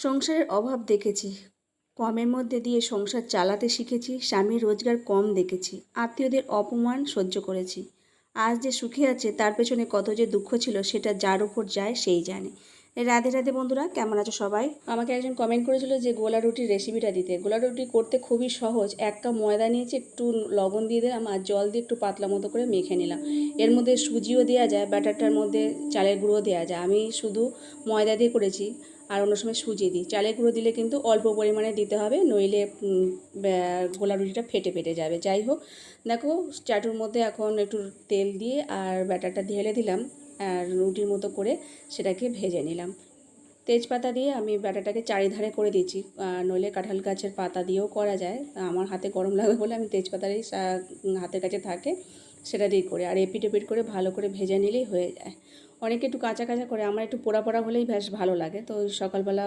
সংসারের অভাব দেখেছি, কমের মধ্যে দিয়ে সংসার চালাতে শিখেছি। স্বামীর রোজগার কম দেখেছি, আত্মীয়দের অপমান সহ্য করেছি। আজ যে সুখে আছে তার পেছনে কত যে দুঃখ ছিল সেটা যার উপর যায় সেই জানে। রাধে রাধে বন্ধুরা, কেমন আছো সবাই? আমাকে একজন কমেন্ট করেছিল যে গোলা রুটির রেসিপিটা দিতে। গোলা রুটি করতে খুবই সহজ। 1 কাপ ময়দা নিয়েছি, একটু লবণ দিয়ে দিলাম আর জল দিয়ে একটু পাতলা মতো করে মেখে নিলাম। এর মধ্যে সুজিও দেওয়া যায়, ব্যাটারটার মধ্যে চালের গুঁড়ো দেওয়া যায়। আমি শুধু ময়দা দিয়ে করেছি, আর অন্য সময় সুজি দিই। চালের গুঁড়ো দিলে কিন্তু অল্প পরিমাণে দিতে হবে, নইলে গোলা রুটিটা ফেটে ফেটে যাবে। যাই হোক, দেখো চাটুর মধ্যে এখন একটু তেল দিয়ে আর ব্যাটারটা ঢেলে দিলাম, আর রুটির মতো করে সেটাকে ভেজে নিলাম। তেজপাতা দিয়ে আমি ব্যাটাটাকে চারিধারে করে দিচ্ছি, নইলে কাঁঠাল গাছের পাতা দিয়েও করা যায়। আমার হাতে গরম লাগে বলে আমি তেজপাতারই হাতের কাছে থাকে সেটা দিয়ে করি। আর এপিট এপিট করে ভালো করে ভেজে নিলেই হয়ে যায়। অনেকে একটু কাঁচা কাঁচা করে, আমার একটু পোড়া পোড়া হলেই বেশ ভালো লাগে। তো সকালবেলা